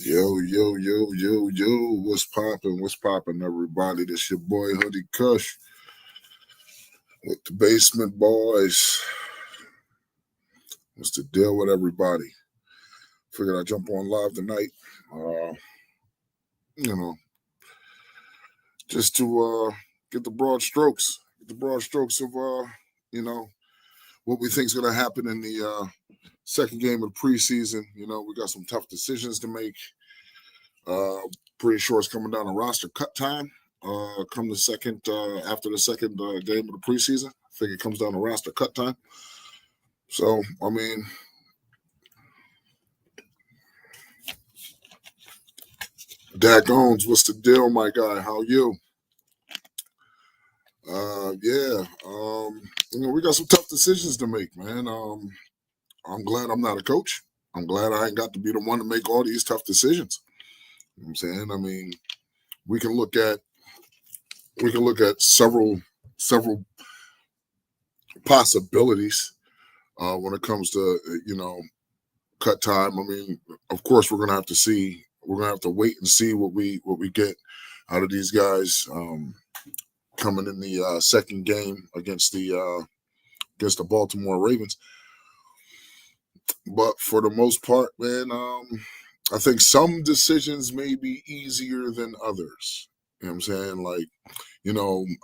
Yo, yo, yo, yo, yo, what's poppin'? What's poppin', everybody? This your boy Hoodie Kush with the Basement Boys. What's the deal with everybody? Figured I'd jump on live tonight. Uh, you know, just to get the broad strokes. Get the broad strokes of you know, what we think's gonna happen in the second game of the preseason. We got some tough decisions to make. Pretty sure it's coming down to roster cut time. Come the second after the second game of the preseason, I think it comes down to roster cut time. So I mean, Dak Owens, what's the deal, my guy? How you? Yeah, we got some tough decisions to make, man. I'm glad I'm not a coach. I'm glad I ain't got to be the one to make all these tough decisions. You know what I'm saying? I mean, we can look at several possibilities when it comes to cut time. I mean, of course, we're gonna have to see. We're gonna have to wait and see what we get out of these guys coming in the second game against the Baltimore Ravens. But for the most part, man, I think some decisions may be easier than others. You know what I'm saying? Like,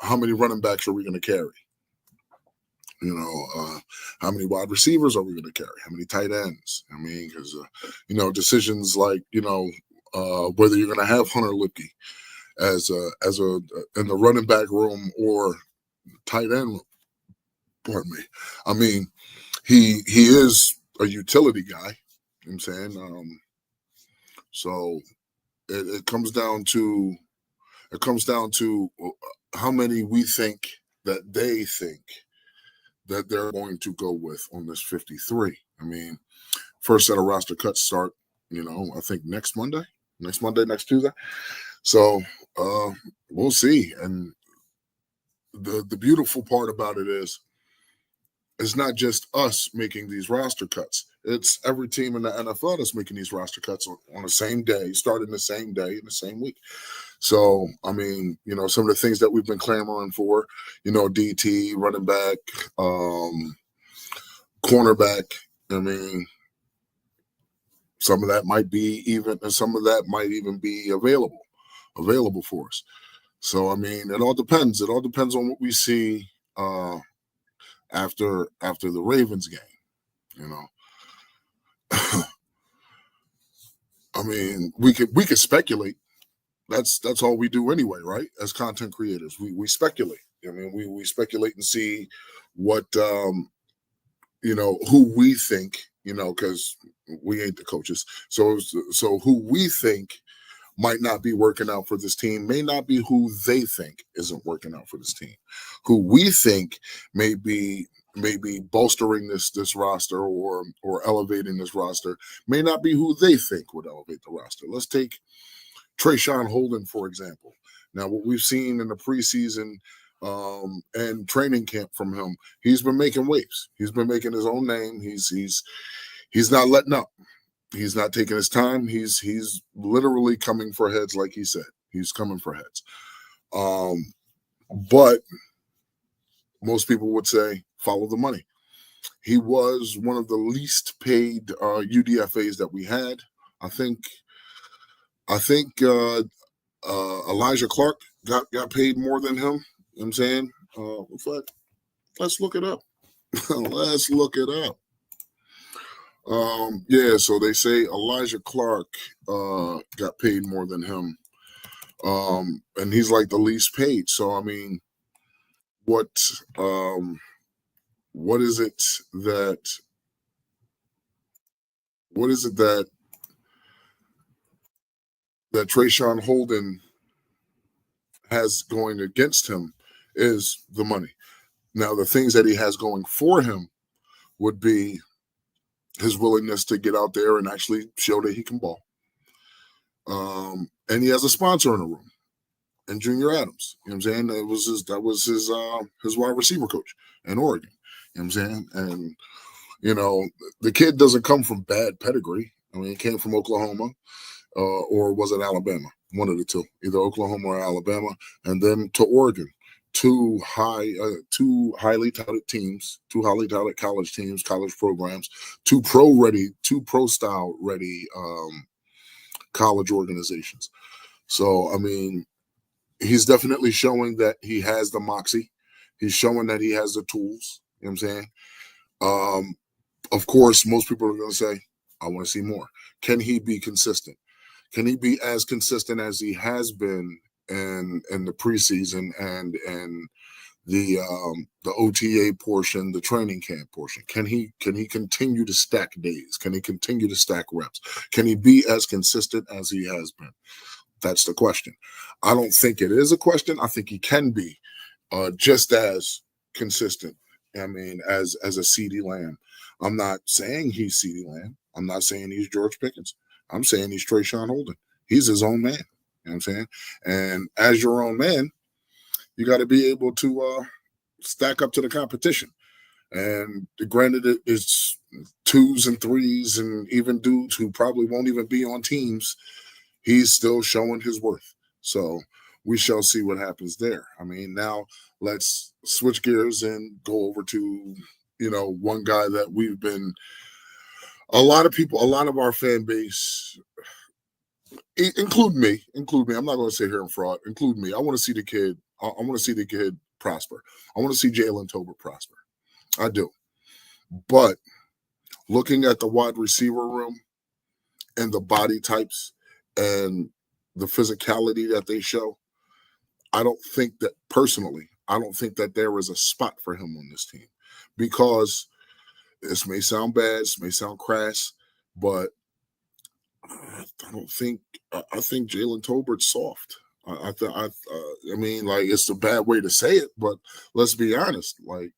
how many running backs are we going to carry? How many wide receivers are we going to carry? How many tight ends? I mean, because, decisions like, whether you're going to have Hunter Lipke as in the running back room or tight end room. Pardon me. I mean, he is a utility guy. You know what I'm saying? So it comes down to how many we think that they think that they're going to go with on this 53. I mean, first set of roster cuts start, I think next Tuesday. So we'll see. And the beautiful part about it is it's not just us making these roster cuts. It's every team in the NFL that's making these roster cuts on the same day, starting the same day in the same week. So, I mean, some of the things that we've been clamoring for, DT, running back, cornerback. I mean, some of that might even be available for us. So, I mean, it all depends. It all depends on what we see after the Ravens game. I mean, we could speculate. That's all we do anyway, right? As content creators, we speculate. I mean, we speculate and see what who we think, because we ain't the coaches. So who we think might not be working out for this team may not be who they think isn't working out for this team. Who we think may be bolstering this roster or elevating this roster may not be who they think would elevate the roster. Let's take Trayshawn Holden, for example. Now, what we've seen in the preseason and training camp from him, he's been making waves. He's been making his own name. He's not letting up. He's not taking his time. He's literally coming for heads, like he said. He's coming for heads. But most people would say follow the money. He was one of the least paid UDFAs that we had. I think Elijah Clark got paid more than him. You know what I'm saying? In fact, let's look it up. Let's look it up. Yeah, so they say Elijah Clark got paid more than him. And he's like the least paid. So I mean, what is it that Trayshawn Holden has going against him is the money. Now, the things that he has going for him would be his willingness to get out there and actually show that he can ball. And he has a sponsor in the room, and Junior Adams. You know what I'm saying? That was his wide receiver coach in Oregon. You know what I'm saying? And the kid doesn't come from bad pedigree. I mean, he came from Oklahoma. or was it Alabama? One of the two, either Oklahoma or Alabama, and then to Oregon. Two highly touted teams, two highly touted college teams, college programs, two pro style ready college organizations. So I mean, he's definitely showing that he has the moxie. He's showing that he has the tools. You know what I'm saying? Of course, most people are going to say, I want to see more. Can he be consistent? Can he be as consistent as he has been in the preseason and the OTA portion, the training camp portion? Can he continue to stack days? Can he continue to stack reps? Can he be as consistent as he has been? That's the question. I don't think it is a question. I think he can be just as consistent. I mean, as a CeeDee Lamb. I'm not saying he's CeeDee Lamb. I'm not saying he's George Pickens. I'm saying he's Trayshawn Holden. He's his own man. You know what I'm saying? And as your own man, you got to be able to stack up to the competition. And granted, it's twos and threes and even dudes who probably won't even be on teams. He's still showing his worth. So we shall see what happens there. I mean, now let's switch gears and go over to, one guy that we've been – a lot of our fan base, include me. I'm not going to sit here and fraud. Include me. I want to see the kid. I want to see the kid prosper. I want to see Jalen Tolbert prosper. I do. But looking at the wide receiver room and the body types and the physicality that they show, I don't think that there is a spot for him on this team, because this may sound bad, this may sound crass, but I think Jalen Tolbert's soft. I mean, like, it's a bad way to say it, but let's be honest. Like,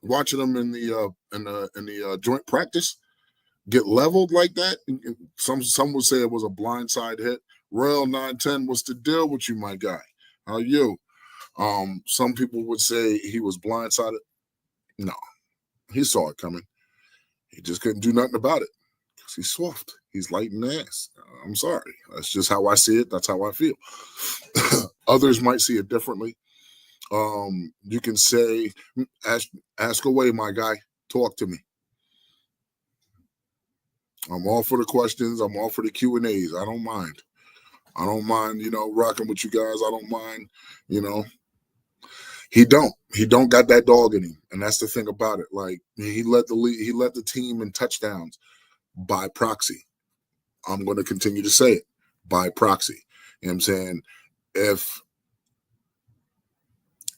watching him in the joint practice get leveled like that, some would say it was a blindside hit. Rel 910, what's the deal with you, my guy? How are you? Some people would say he was blindsided. No, he saw it coming. He just couldn't do nothing about it because he's soft. He's light in the ass. I'm sorry. That's just how I see it. That's how I feel. Others might see it differently. You can say, ask away, my guy. Talk to me. I'm all for the questions. I'm all for the Q&As. I don't mind. Rocking with you guys. I don't mind, He don't got that dog in him. And that's the thing about it. Like, he led the team in touchdowns by proxy. I'm going to continue to say it, by proxy. You know what I'm saying?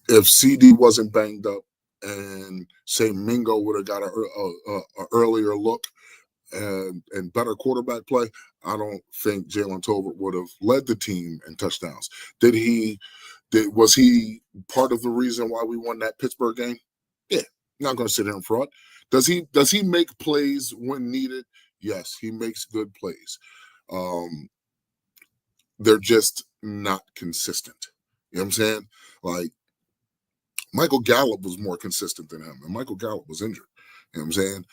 If CD wasn't banged up and say Mingo would have got a earlier look and better quarterback play, I don't think Jalen Tolbert would have led the team in touchdowns. Was he part of the reason why we won that Pittsburgh game? Yeah, not going to sit here and fraud. Does he make plays when needed? Yes, he makes good plays. They're just not consistent. You know what I'm saying? Like, Michael Gallup was more consistent than him, and Michael Gallup was injured. You know what I'm saying?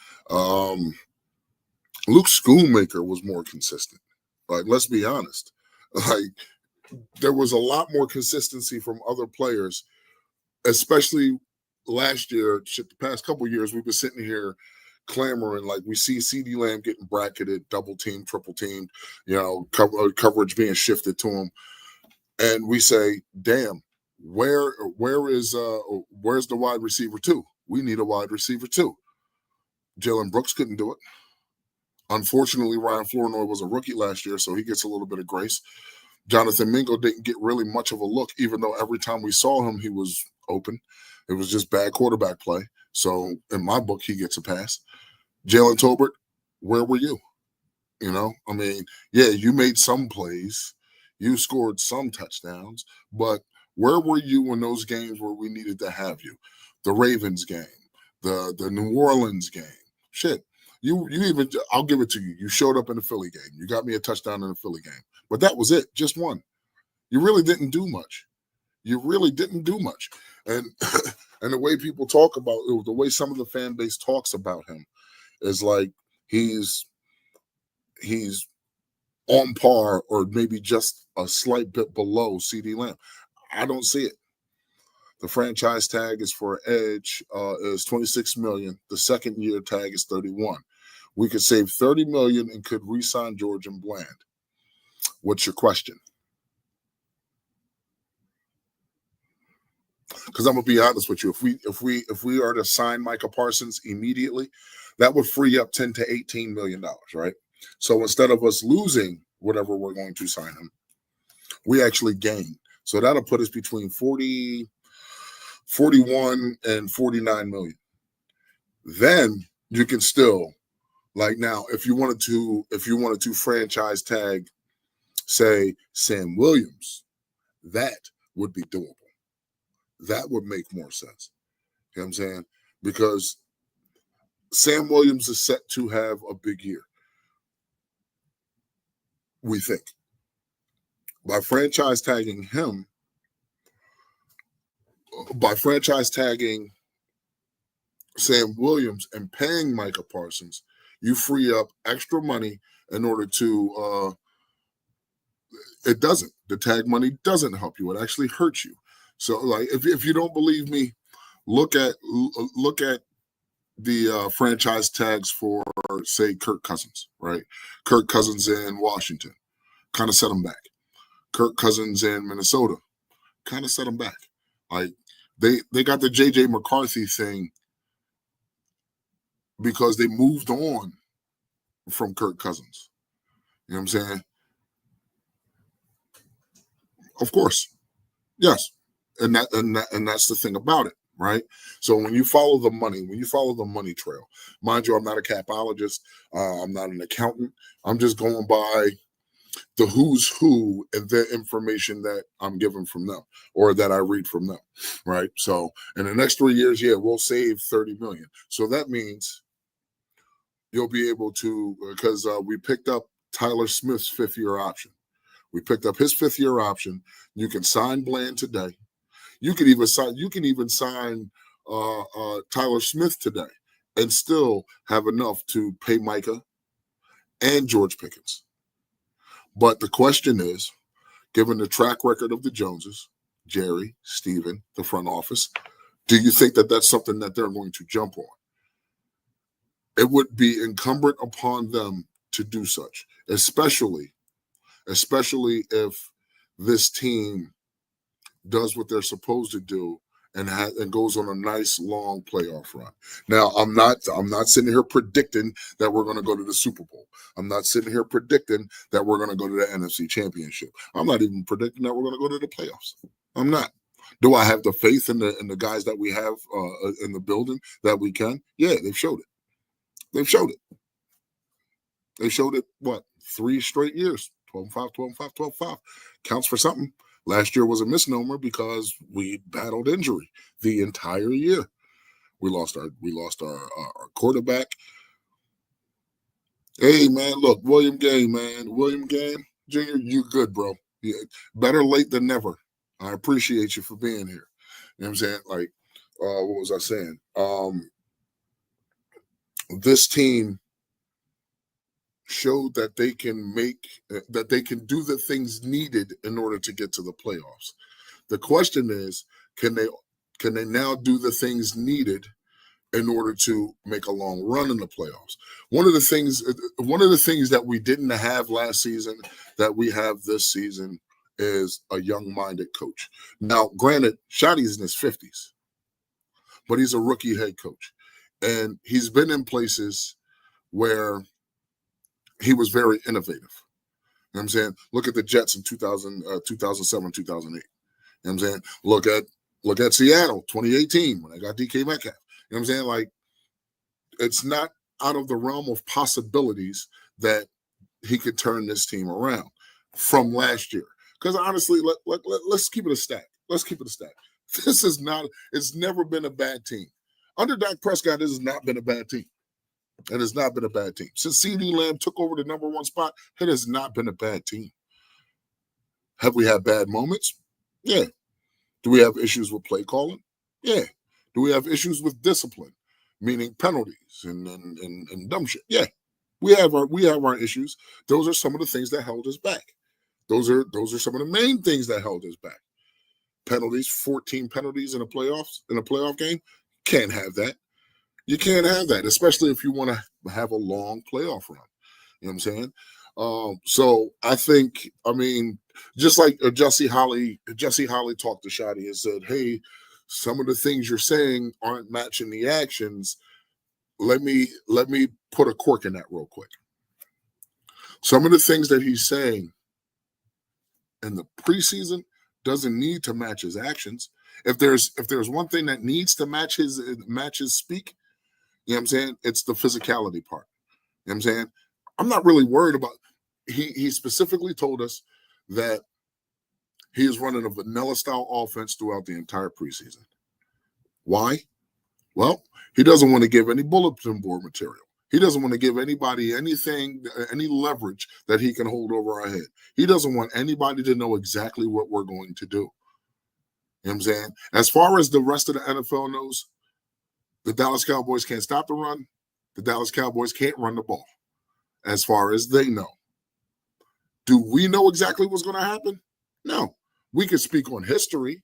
Luke Schoonmaker was more consistent. Like, let's be honest. Like, there was a lot more consistency from other players, especially last year. The past couple of years, we've been sitting here clamoring, like, we see CeeDee Lamb getting bracketed, double team, triple team, coverage being shifted to him, and we say, damn, where's the wide receiver two? We need a wide receiver too. Jalen Brooks couldn't do it. Unfortunately, Ryan Flournoy was a rookie last year, so he gets a little bit of grace. Jonathan Mingo didn't get really much of a look, even though every time we saw him, he was open. It was just bad quarterback play. So in my book, he gets a pass. Jalen Tolbert, where were you? I mean, yeah, you made some plays. You scored some touchdowns. But where were you in those games where we needed to have you? The Ravens game, the New Orleans game. Shit. You even, I'll give it to you. You showed up in the Philly game. You got me a touchdown in the Philly game. But that was it, just one. You really didn't do much. And and the way people talk about it, the way some of the fan base talks about him is like he's on par or maybe just a slight bit below CD Lamb. I don't see it. The franchise tag is for Edge is $26 million. The second year tag is $31. We could save $30 million and could re-sign George and Bland. What's your question? Because I'm gonna be honest with you, if we are to sign Micah Parsons immediately, that would free up $10 to $18 million, right? So instead of us losing whatever we're going to sign him, we actually gain. So that'll put us between 41 and 49 million. Then you can still, like, now if you wanted to franchise tag, say, Sam Williams, that would be doable. That would make more sense. You know what I'm saying? Because Sam Williams is set to have a big year, we think. By franchise tagging Sam Williams and paying Micah Parsons, you free up extra money in order to the tag money doesn't help you. It actually hurts you. So, like, if you don't believe me, look at the franchise tags for, say, Kirk Cousins, right? Kirk Cousins in Washington, kind of set him back. Kirk Cousins in Minnesota, kind of set him back. Like, they got the J.J. McCarthy thing because they moved on from Kirk Cousins. You know what I'm saying? Of course. Yes. And that's the thing about it, right? So when you follow the money trail, mind you, I'm not a capologist, I'm not an accountant. I'm just going by the who's who and the information that I'm given from them or that I read from them, right? So in the next 3 years, we'll save 30 million. So that means you'll be able to, because we picked up Tyler Smith's 5th-year option. We picked up his 5th-year option. You can sign Bland today. You can even sign Tyler Smith today and still have enough to pay Micah and George Pickens. But the question is, given the track record of the Joneses, Jerry, Steven, the front office, do you think that that's something that they're going to jump on? It would be incumbent upon them to do such, especially if this team does what they're supposed to do and goes on a nice long playoff run. Now, I'm not sitting here predicting that we're going to go to the Super Bowl. I'm not sitting here predicting that we're going to go to the NFC Championship. I'm not even predicting that we're going to go to the playoffs. I'm not. Do I have the faith in the guys that we have in the building that we can? Yeah, they've showed it. They've showed it. They showed it, 3 straight years, 12-5, 12-5, 12-5. Counts for something. Last year was a misnomer because we battled injury the entire year. We lost our quarterback. Hey, man, look, William Game, Jr., you good, bro. Yeah, better late than never. I appreciate you for being here. You know what I'm saying? Like, what was I saying? This team showed that they can do the things needed in order to get to the playoffs. The question is, can they now do the things needed in order to make a long run in the playoffs? One of the things that we didn't have last season that we have this season is a young-minded coach. Now, granted, Shotty's in his 50s, but he's a rookie head coach, and he's been in places where he was very innovative. You know what I'm saying? Look at the Jets in 2007, 2008. You know what I'm saying? Look at Seattle, 2018, when they got DK Metcalf. You know what I'm saying? Like, it's not out of the realm of possibilities that he could turn this team around from last year. Because honestly, let's keep it a stack. It's never been a bad team. Under Dak Prescott, this has not been a bad team. It has not been a bad team. Since CD Lamb took over the number 1 spot, it has not been a bad team. Have we had bad moments? Yeah. Do we have issues with play calling? Yeah. Do we have issues with discipline, meaning penalties and dumb shit? Yeah, We have our issues. Those are some of the things that held us back. Those are some of the main things that held us back. Penalties, 14 penalties in a playoff game. Can't have that. You can't have that, especially if you want to have a long playoff run. You know what I'm saying? So I think, just like Jesse Holly talked to Shotty and said, "Hey, some of the things you're saying aren't matching the actions. Let me put a cork in that real quick. Some of the things that he's saying in the preseason doesn't need to match his actions. If there's one thing that needs to match his speak, you know what I'm saying? It's the physicality part. You know what I'm saying? I'm not really worried about. He specifically told us that he is running a vanilla style offense throughout the entire preseason. Why? Well, he doesn't want to give any bulletin board material. He doesn't want to give anybody anything, any leverage that he can hold over our head. He doesn't want anybody to know exactly what we're going to do. You know what I'm saying? As far as the rest of the NFL knows, the Dallas Cowboys can't stop the run. The Dallas Cowboys can't run the ball, as far as they know. Do we know exactly what's going to happen? No. We can speak on history.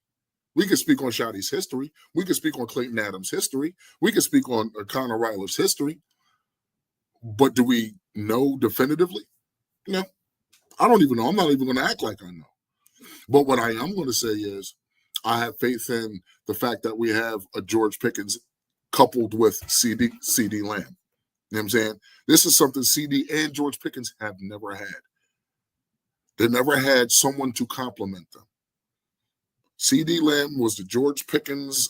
We can speak on Shotty's history. We can speak on Clayton Adams' history. We can speak on Connor Ryler's history. But do we know definitively? No. I don't even know. I'm not even going to act like I know. But what I am going to say is I have faith in the fact that we have a George Pickens coupled with CD Lamb. You know what I'm saying? This is something CD and George Pickens have never had. They never had someone to complement them. CD Lamb was the George Pickens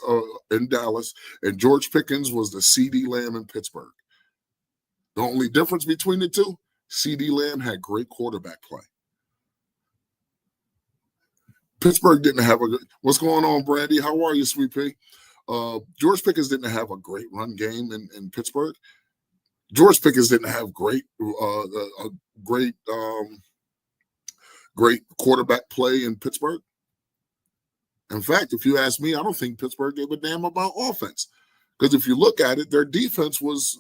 in Dallas, and George Pickens was the CD Lamb in Pittsburgh. The only difference between the two, CD Lamb had great quarterback play. Pittsburgh didn't have a good. What's going on, Brandy? How are you, Sweet Pea? George Pickens didn't have a great run game in Pittsburgh. George Pickens didn't have great quarterback play in Pittsburgh. In fact, if you ask me, I don't think Pittsburgh gave a damn about offense. Because if you look at it, their defense was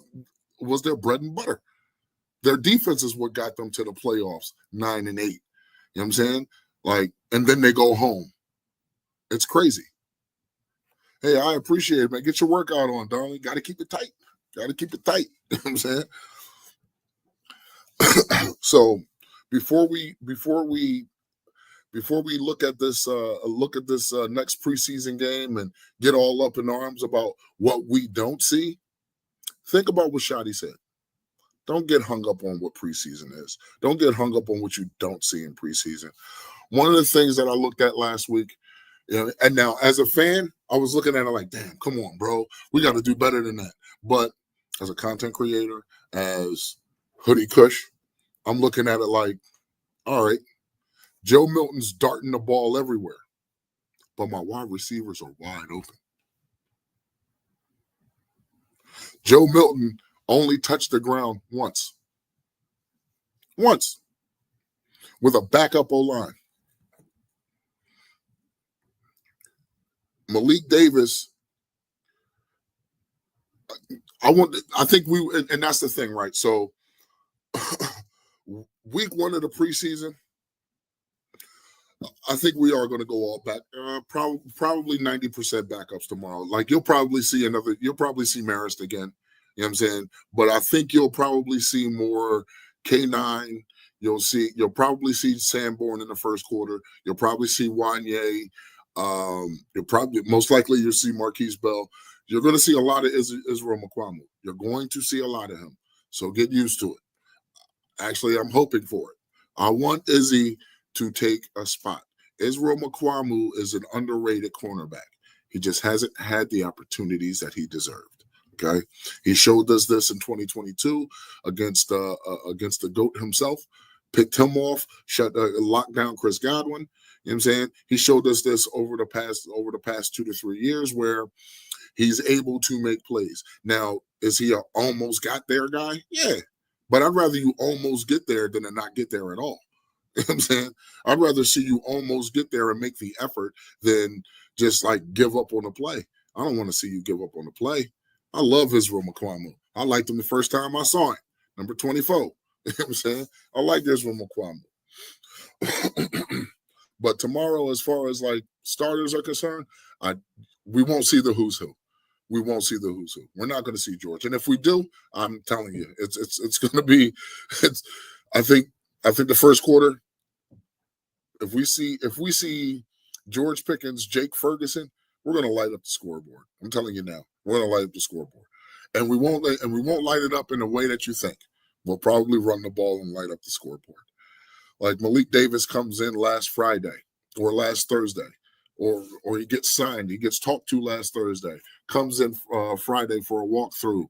their bread and butter. Their defense is what got them to the playoffs, 9-8. You know what I'm saying? And then they go home. It's crazy. Hey, I appreciate it, man. Get your workout on, darling. Got to keep it tight. You know what I'm saying? So before we look at this next preseason game and get all up in arms about what we don't see, think about what Shotty said. Don't get hung up on what preseason is. Don't get hung up on what you don't see in preseason. One of the things that I looked at last week, and now as a fan, I was looking at it like, damn, come on, bro. We got to do better than that. But as a content creator, as Hoodie Kush, I'm looking at it like, all right, Joe Milton's darting the ball everywhere, but my wide receivers are wide open. Joe Milton only touched the ground once, with a backup O-line. Malik Davis, I think and that's the thing, right? So week 1 of the preseason, I think we are going to go all back. Probably 90% backups tomorrow. You'll probably see Marist again. You know what I'm saying? But I think you'll probably see more K9. You'll probably see Sanborn in the first quarter. You'll probably see Wanye. Most likely you'll see Marquise Bell. You're going to see a lot of Israel Mukuamu. You're going to see a lot of him. So get used to it. Actually, I'm hoping for it. I want Izzy to take a spot. Israel Mukuamu is an underrated cornerback. He just hasn't had the opportunities that he deserved. Okay, he showed us this in 2022 against the GOAT himself. Picked him off, locked down Chris Godwin. You know what I'm saying? He showed us this over the past 2 to 3 years where he's able to make plays. Now, is he a almost got there guy? Yeah. But I'd rather you almost get there than to not get there at all. You know what I'm saying? I'd rather see you almost get there and make the effort than just give up on the play. I don't want to see you give up on the play. I love Israel Mukuamu. I liked him the first time I saw him. number 24. You know what I'm saying? I like this one, Mukwamo. But tomorrow, as far as like starters are concerned, we won't see the who's who. We won't see the who's who. We're not going to see George. And if we do, I'm telling you, it's going to be. It's. I think the first quarter. If we see George Pickens, Jake Ferguson, we're going to light up the scoreboard. I'm telling you now, we're going to light up the scoreboard, and we won't light it up in a way that you think. We'll probably run the ball and light up the scoreboard. Like Malik Davis comes in last Friday or last Thursday, or he gets signed, he gets talked to last Thursday, comes in Friday for a walkthrough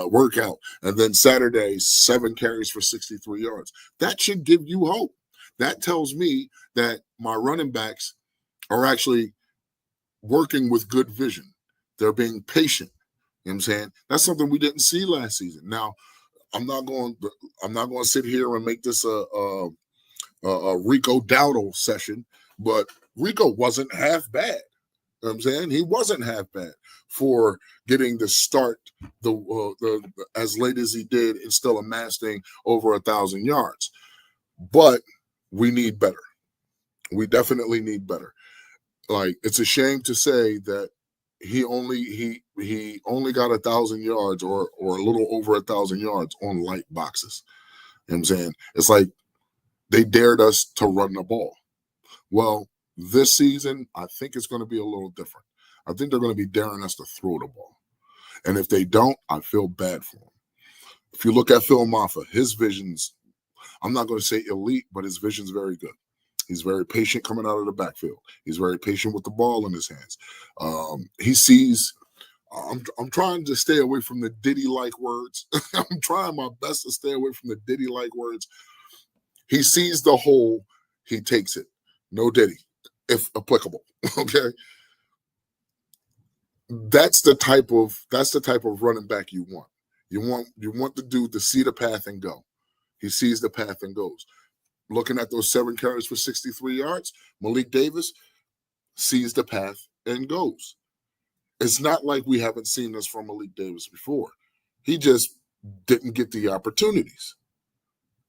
workout, and then Saturday 7 carries for 63 yards. That should give you hope. That tells me that my running backs are actually working with good vision. They're being patient. You know what I'm saying? That's something we didn't see last season. Now, I'm not going to sit here and make this a Rico Dowdle session, but Rico wasn't half bad. You know what I'm saying? He wasn't half bad for getting the start the as late as he did and still amassing over 1,000 yards. But we need better. We definitely need better. Like, it's a shame to say that he only got 1,000 yards or a little over 1,000 yards on light boxes. You know what I'm saying? It's like they dared us to run the ball. Well, this season, I think it's going to be a little different. I think they're going to be daring us to throw the ball. And if they don't, I feel bad for them. If you look at Phil Maffa, his vision's, I'm not going to say elite, but his vision's very good. He's very patient coming out of the backfield. He's very patient with the ball in his hands. He sees. I'm trying to stay away from the Diddy-like words. I'm trying my best to stay away from the Diddy-like words. He sees the hole. He takes it. No Diddy, if applicable. Okay. That's the type of running back you want. You want the dude to see the path and go. He sees the path and goes. Looking at those 7 carries for 63 yards, Malik Davis sees the path and goes. It's not like we haven't seen this from Malik Davis before. He just didn't get the opportunities.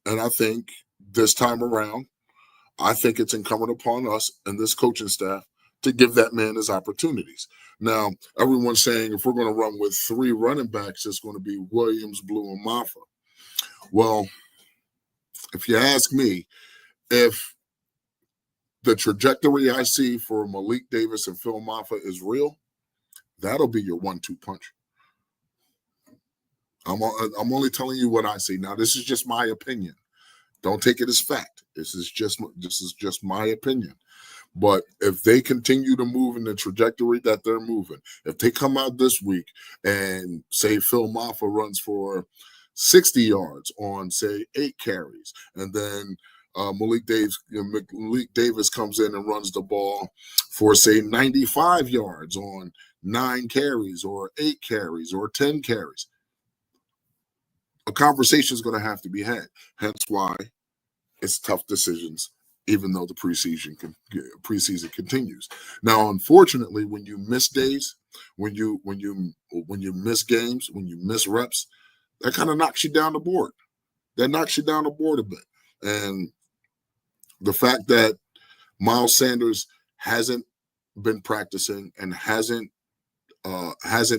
And I think this time around, I think it's incumbent upon us and this coaching staff to give that man his opportunities. Now, everyone's saying if we're going to run with 3 running backs, it's going to be Williams, Blue, and Maffa. Well, if you ask me, if the trajectory I see for Malik Davis and Phil Maffa is real, that'll be your 1-2 punch. I'm only telling you what I see. Now, this is just my opinion. Don't take it as fact. This is just my opinion. But if they continue to move in the trajectory that they're moving, if they come out this week and say Phil Maffa runs for 60 yards on, say, 8 carries, and then Malik Davis comes in and runs the ball for, say, 95 yards on 9 carries or 8 carries or 10 carries, a conversation is going to have to be had. Hence why it's tough decisions, even though the preseason continues. Now, unfortunately, when you miss days, when you miss games, when you miss reps, that kind of knocks you down the board. That knocks you down the board a bit. And the fact that Miles Sanders hasn't been practicing and hasn't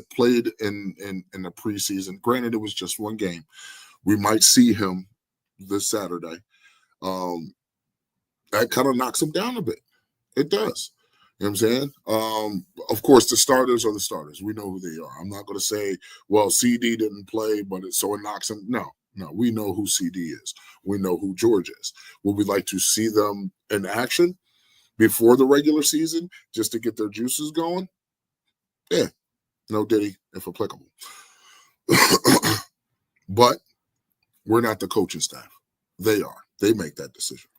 played in the preseason. Granted, it was just 1 game. We might see him this Saturday. That kind of knocks him down a bit. It does. You know what I'm saying? Of course, the starters are the starters. We know who they are. I'm not going to say, well, CD didn't play, so it knocks him. No, we know who CD is. We know who George is. Would we like to see them in action before the regular season just to get their juices going? Yeah, no Diddy, if applicable. But we're not the coaching staff. They are. They make that decision.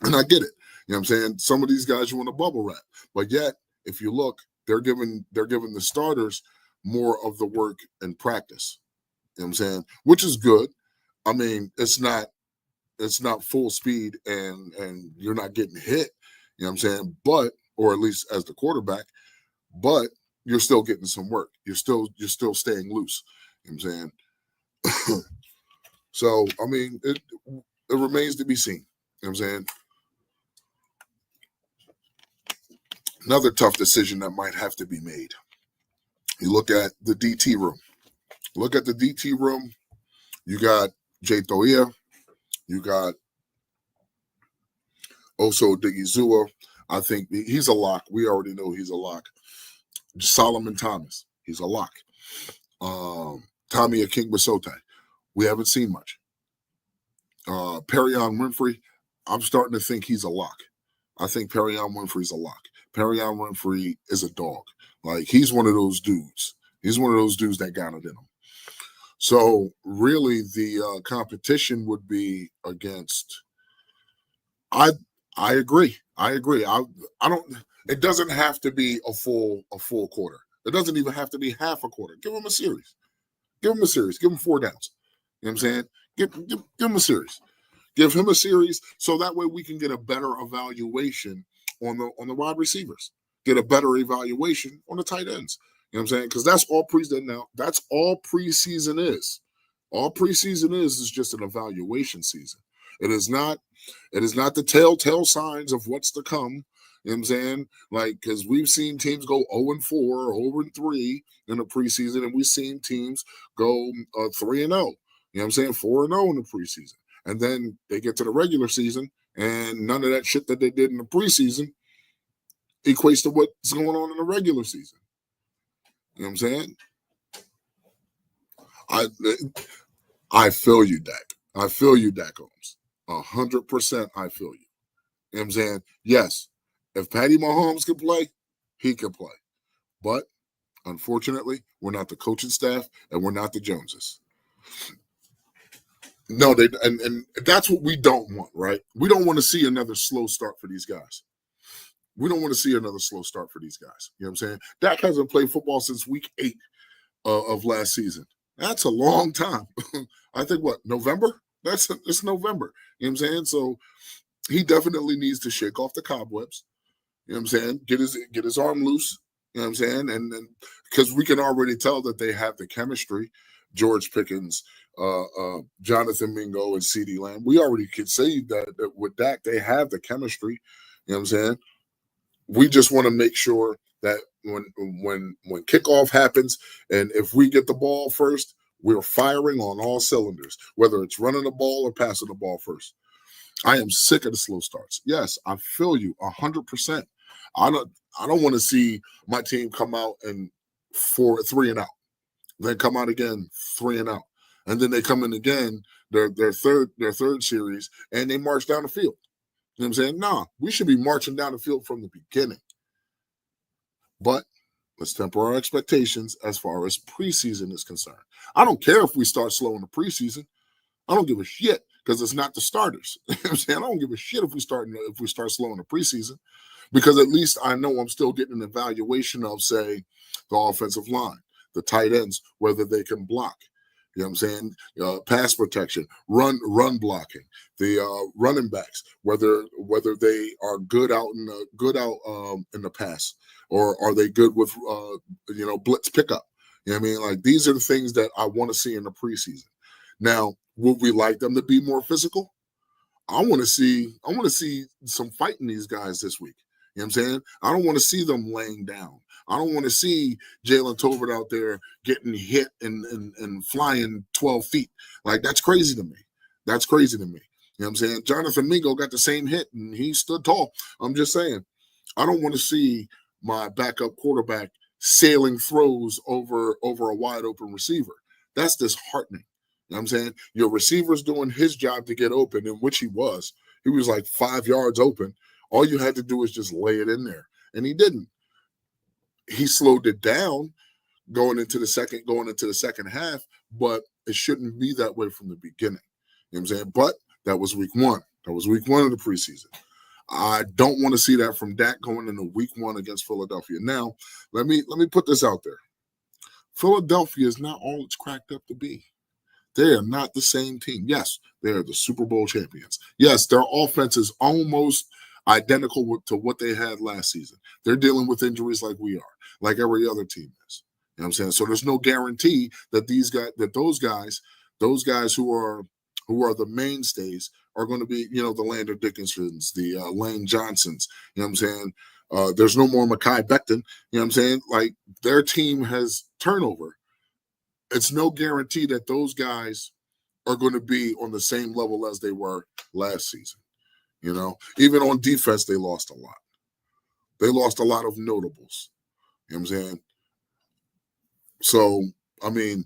And I get it. You know what I'm saying? Some of these guys you want to bubble wrap. But yet, if you look, they're giving the starters more of the work and practice. You know what I'm saying? Which is good. I mean, it's not full speed and you're not getting hit. You know what I'm saying? But, or at least as the quarterback, but you're still getting some work. You're still staying loose. You know what I'm saying? So, I mean, it remains to be seen. You know what I'm saying? Another tough decision that might have to be made. You look at the DT room. Look at the DT room. You got Jay Toia. You got Oso Digizua. I think he's a lock. We already know he's a lock. Solomon Thomas. He's a lock. Tommy Akingbasote. We haven't seen much. Perion Winfrey. I'm starting to think he's a lock. I think Perion Winfrey's a lock. Perion Winfrey is a dog. Like, he's one of those dudes. He's one of those dudes that got it in him. So really, the competition would be against. I agree. I don't. It doesn't have to be a full quarter. It doesn't even have to be half a quarter. Give him a series. Give him a series. Give him 4 downs. You know what I'm saying? Give him a series. Give him a series so that way we can get a better evaluation on the wide receivers. Get a better evaluation on the tight ends. You know what I'm saying? Because that's all preseason now. That's all preseason is. All preseason is just an evaluation season. It is not the telltale signs of what's to come. You know what I'm saying? Like, because we've seen teams go 0-4 or 0-3 in the preseason, and we've seen teams go 3-0. You know what I'm saying? 4-0 in the preseason. And then they get to the regular season, and none of that shit that they did in the preseason equates to what's going on in the regular season. You know what I'm saying? I feel you, Dak. I feel you, Dak Holmes. 100% I feel you. You know what I'm saying? Yes, if Patty Mahomes can play, he can play. But unfortunately, we're not the coaching staff, and we're not the Joneses. No, and that's what we don't want, right? We don't want to see another slow start for these guys. We don't want to see another slow start for these guys. You know what I'm saying? Dak hasn't played football since week 8 of last season. That's a long time. I think November? It's November. You know what I'm saying? So he definitely needs to shake off the cobwebs. You know what I'm saying? Get his arm loose. You know what I'm saying? And because we can already tell that they have the chemistry. George Pickens, Jonathan Mingo, and CeeDee Lamb. We already could say that with Dak, they have the chemistry. You know what I'm saying? We just want to make sure that when kickoff happens, and if we get the ball first, we're firing on all cylinders, whether it's running the ball or passing the ball first. I am sick of the slow starts. Yes, I feel you 100%. I don't want to see my team come out and 3-0, then come out again 3-0, and then they come in again their third series and they march down the field. You know what I'm saying? Nah, we should be marching down the field from the beginning. But let's temper our expectations as far as preseason is concerned. I don't care if we start slow in the preseason. I don't give a shit because it's not the starters. You know what I'm saying? I don't give a shit if we start slow in the preseason, because at least I know I'm still getting an evaluation of, say, the offensive line, the tight ends, whether they can block. You know what I'm saying? Pass protection, run blocking, the running backs, whether they are good out in the pass, or are they good with blitz pickup. You know what I mean? Like, these are the things that I want to see in the preseason. Now, would we like them to be more physical? I want to see some fighting these guys this week. You know what I'm saying? I don't want to see them laying down. I don't want to see Jalen Tolbert out there getting hit and flying 12 feet. Like, that's crazy to me. That's crazy to me. You know what I'm saying? Jonathan Mingo got the same hit and he stood tall. I'm just saying, I don't want to see my backup quarterback sailing throws over a wide open receiver. That's disheartening. You know what I'm saying? Your receiver's doing his job to get open, in which he was. He was like 5 yards open. All you had to do was just lay it in there. And he didn't. He slowed it down going into the second half, but it shouldn't be that way from the beginning. You know what I'm saying? But that was week 1. That was week 1 of the preseason. I don't want to see that from Dak going into week 1 against Philadelphia. Now, let me put this out there. Philadelphia is not all it's cracked up to be. They are not the same team. Yes, they are the Super Bowl champions. Yes, their offense is almost identical to what they had last season. They're dealing with injuries like we are, like every other team is. You know what I'm saying? So there's no guarantee that those guys who are who are the mainstays, are going to be, the Lander Dickinsons, the Lane Johnsons. You know what I'm saying? There's no more Mekhi Becton. You know what I'm saying? Like, their team has turnover. It's no guarantee that those guys are going to be on the same level as they were last season. Even on defense, they lost a lot. They lost a lot of notables. You know what I'm saying? So, I mean,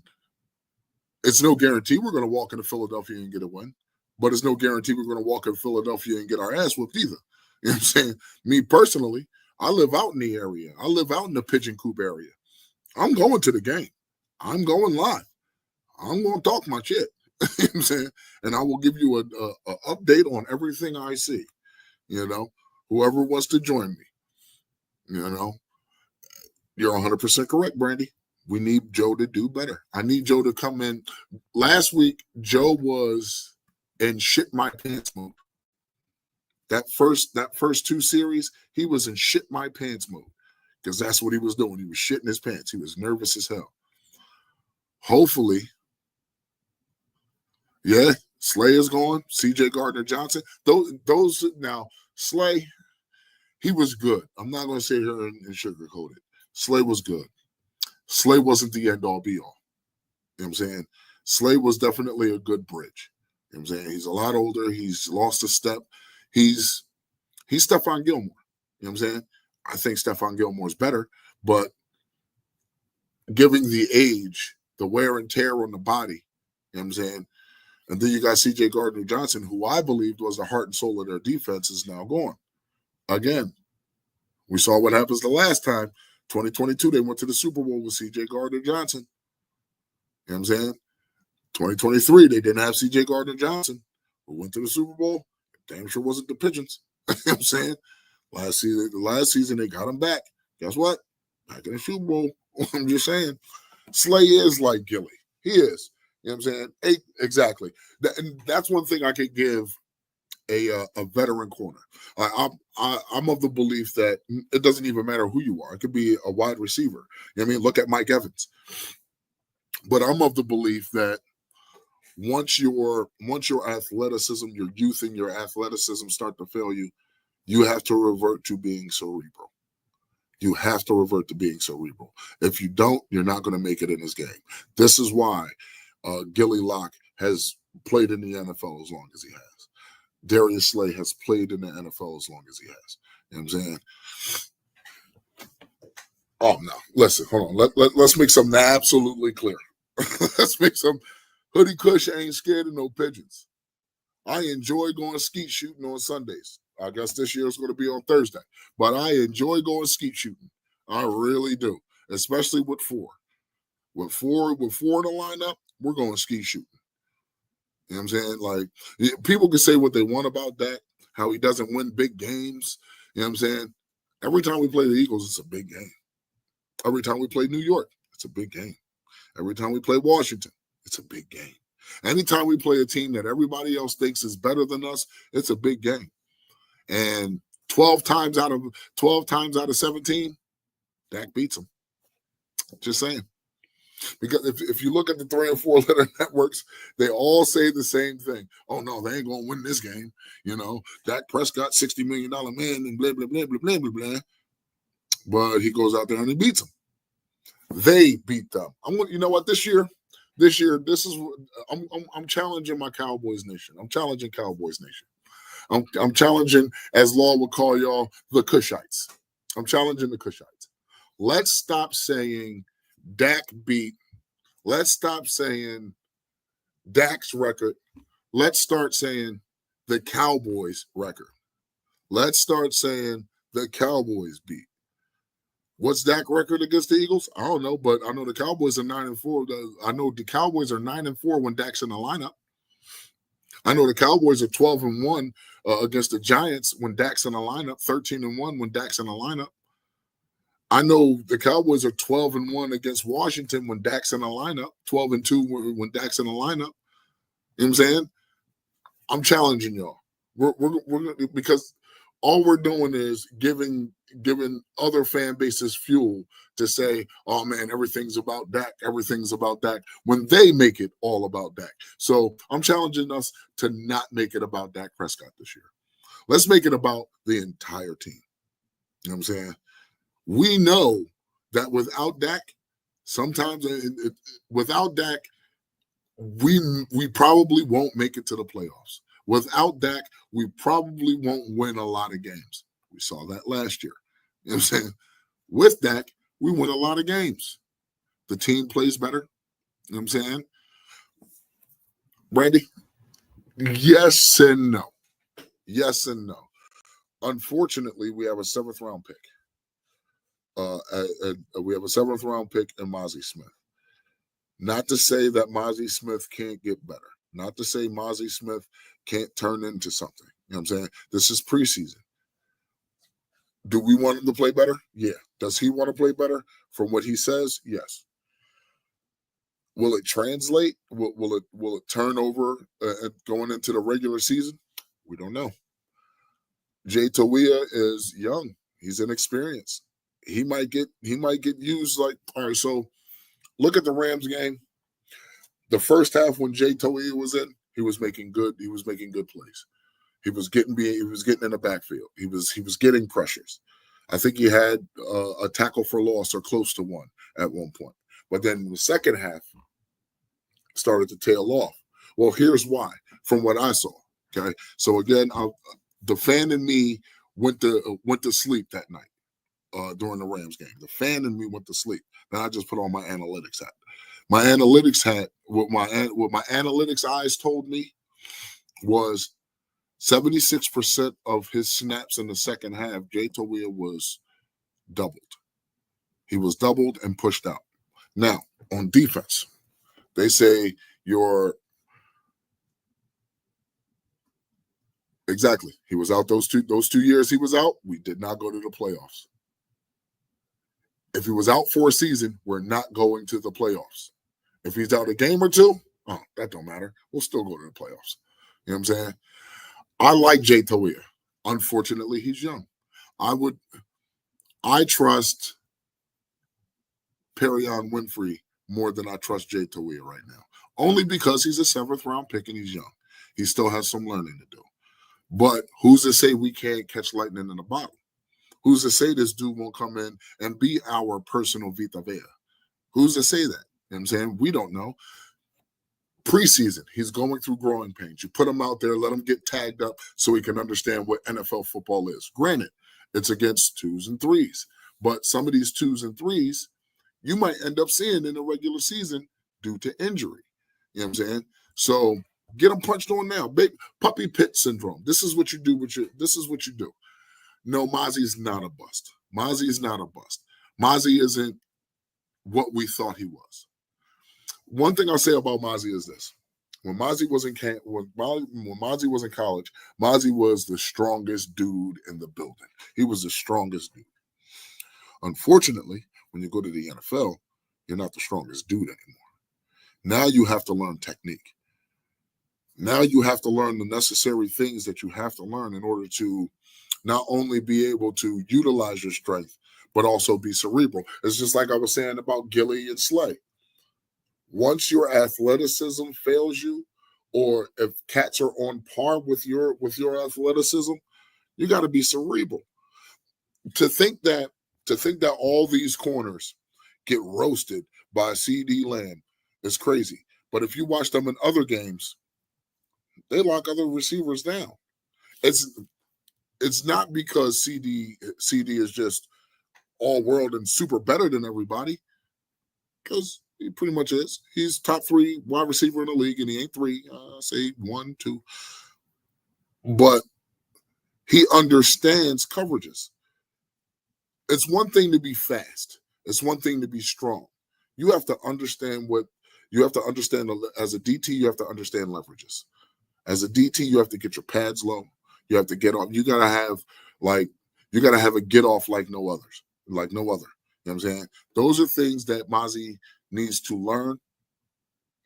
it's no guarantee we're going to walk into Philadelphia and get a win, but it's no guarantee we're going to walk in Philadelphia and get our ass whooped either. You know what I'm saying? Me personally, I live out in the area. I live out in the Pigeon Coop area. I'm going to the game. I'm going live. I'm going to talk my shit. You know what I'm saying? And I will give you a update on everything I see. Whoever wants to join me. You're 100% correct, Brandy. We need Joe to do better. I need Joe to come in. Last week, Joe was in shit my pants mode. That first two series, he was in shit my pants mode because that's what he was doing. He was shitting his pants. He was nervous as hell. Hopefully, yeah, Slay is gone. C.J. Gardner-Johnson. Those now, Slay, he was good. I'm not going to sit here and sugarcoat it. Slay was good. Slay wasn't the end-all, be-all. You know what I'm saying? Slay was definitely a good bridge. You know what I'm saying? He's a lot older. He's lost a step. He's Stephon Gilmore. You know what I'm saying? I think Stephon Gilmore's better, but giving the age, the wear and tear on the body, you know what I'm saying? And then you got C.J. Gardner-Johnson, who I believed was the heart and soul of their defense, is now gone. Again, we saw what happens the last time. 2022, they went to the Super Bowl with C.J. Gardner-Johnson. You know what I'm saying? 2023, they didn't have C.J. Gardner-Johnson. We went to the Super Bowl. Damn sure wasn't the Pigeons. You know what I'm saying? Last season, they got him back. Guess what? Back in the Super Bowl. I'm just saying. Slay is like Gilly. He is. You know what I'm saying? Exactly. And that's one thing I could give a veteran corner. I'm of the belief that it doesn't even matter who you are. It could be a wide receiver. You know what I mean? Look at Mike Evans. But I'm of the belief that once your athleticism, your youth and your athleticism start to fail you, you have to revert to being cerebral. You have to revert to being cerebral. If you don't, you're not going to make it in this game. This is why Gilly Locke has played in the NFL as long as he has. Darius Slay has played in the NFL as long as he has. You know what I'm saying? Oh, no. Listen, hold on. Let's make something absolutely clear. Let's make some Hoodie Kush ain't scared of no pigeons. I enjoy going skeet shooting on Sundays. I guess this year is going to be on Thursday. But I enjoy going skeet shooting. I really do, especially with four. With four in the lineup, we're going skeet shooting. You know what I'm saying? Like, people can say what they want about Dak, how he doesn't win big games. You know what I'm saying? Every time we play the Eagles, it's a big game. Every time we play New York, it's a big game. Every time we play Washington, it's a big game. Anytime we play a team that everybody else thinks is better than us, it's a big game. And 12 times out of 17, Dak beats them. Just saying. Because if you look at the 3 and 4 letter networks, they all say the same thing. Oh, no, they ain't going to win this game. Dak Prescott, $60 million man, and blah, blah, blah, blah, blah, blah, blah. But he goes out there and he beats them. They beat them. You know what? This year, this is I'm challenging my Cowboys Nation. I'm challenging Cowboys Nation. I'm challenging, as Law would call y'all, the Cushites. I'm challenging the Cushites. Let's stop saying Dak beat. Let's stop saying Dak's record. Let's start saying the Cowboys record. Let's start saying the Cowboys beat. What's Dak record against the Eagles? I don't know, but I know the Cowboys are 9-4. I know the Cowboys are 9-4 when Dak's in the lineup. I know the Cowboys are 12-1 against the Giants when Dak's in the lineup. 13-1 when Dak's in the lineup. I know the Cowboys are 12-1 against Washington when Dak's in the lineup. 12-2 when Dak's in the lineup. You know what I'm saying? I'm challenging y'all. We're because All we're doing is giving other fan bases fuel to say, "Oh man, everything's about Dak. Everything's about Dak." When they make it all about Dak. So I'm challenging us to not make it about Dak Prescott this year. Let's make it about the entire team. You know what I'm saying? We know that without Dak, sometimes without Dak, we probably won't make it to the playoffs. Without Dak, we probably won't win a lot of games. We saw that last year. You know what I'm saying? With Dak, we win a lot of games. The team plays better. You know what I'm saying? Brandy? Yes and no. Yes and no. Unfortunately, we have a seventh round pick. We have a seventh round pick in Mozzie Smith. Not to say that Mozzie Smith can't get better. Not to say Mozzie Smith can't turn into something. You know what I'm saying? This is preseason. Do we want him to play better? Yeah. Does he want to play better? From what he says, yes. Will it translate? Will it turn over going into the regular season? We don't know. Jay Toia is young. He's inexperienced. He might get used like, all right, so look at the Rams game. The first half when Jay Toia was in, he was making good plays. He was getting in the backfield. He was getting pressures. I think he had a tackle for loss or close to one at one point. But then the second half started to tail off. Well, here's why, from what I saw. Okay, so again, the fan in me went to sleep that night during the Rams game. The fan in me went to sleep. Then I just put on my analytics hat. My analytics hat, what my analytics eyes told me was 76% of his snaps in the second half, Jay Toia was doubled. He was doubled and pushed out. Now, on defense, they say exactly. He was out those two years he was out, we did not go to the playoffs. If he was out for a season, we're not going to the playoffs. If he's out a game or two, that don't matter. We'll still go to the playoffs. You know what I'm saying? I like Jay Toia. Unfortunately, he's young. I trust Perion Winfrey more than I trust Jay Toia right now. Only because he's a seventh round pick and he's young. He still has some learning to do. But who's to say we can't catch lightning in a bottle? Who's to say this dude won't come in and be our personal Vita Vea? Who's to say that? You know what I'm saying? We don't know. Preseason, he's going through growing pains. You put him out there, let him get tagged up so he can understand what NFL football is. Granted, it's against 2s and 3s, but some of these 2s and 3s you might end up seeing in the regular season due to injury. You know what I'm saying? So get him punched on now. Big puppy pit syndrome. This is what you do this is what you do. No, Mozzie's not a bust. Mozzie is not a bust. Mozzie isn't what we thought he was. One thing I'll say about Mozzie is this. When Mozzie was in college, Mozzie was the strongest dude in the building. He was the strongest dude. Unfortunately, when you go to the NFL, you're not the strongest dude anymore. Now you have to learn technique. Now you have to learn the necessary things that you have to learn in order to not only be able to utilize your strength, but also be cerebral. It's just like I was saying about Gilly and Slay. Once your athleticism fails you, or if cats are on par with your athleticism, you got to be cerebral. To think that all these corners get roasted by CD Lamb is crazy. But if you watch them in other games, they lock other receivers down. It's not because CD is just all world and super better than everybody, because he pretty much is. He's top 3 wide receiver in the league, and he ain't 3. Say 1, 2. But he understands coverages. It's one thing to be fast. It's one thing to be strong. You have to understand as a DT, you have to understand leverages. As a DT, you have to get your pads low. You have to get off. You gotta have a get off like no other. You know what I'm saying? Those are things that Mozzie needs to learn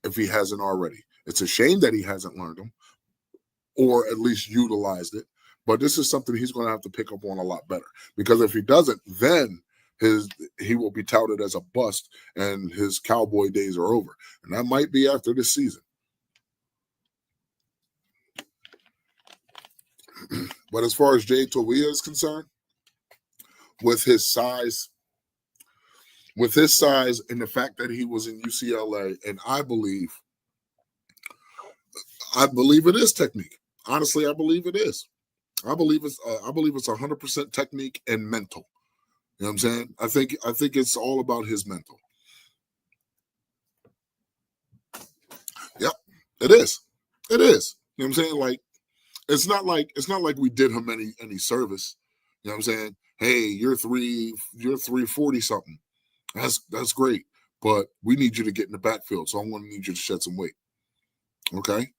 if he hasn't already. It's a shame that he hasn't learned them or at least utilized it. But this is something he's going to have to pick up on a lot better, because if he doesn't, then he will be touted as a bust and his Cowboy days are over. And that might be after this season. But as far as Jay Toia is concerned, with his size and the fact that he was in UCLA, and I believe it is technique. Honestly, I believe it is. I believe it's 100% technique and mental. You know what I'm saying? I think it's all about his mental. Yep, it is. It is. You know what I'm saying? Like, it's not like we did him any service. You know what I'm saying? Hey, you're 340 something. That's great. But we need you to get in the backfield. So I'm going to need you to shed some weight. Okay?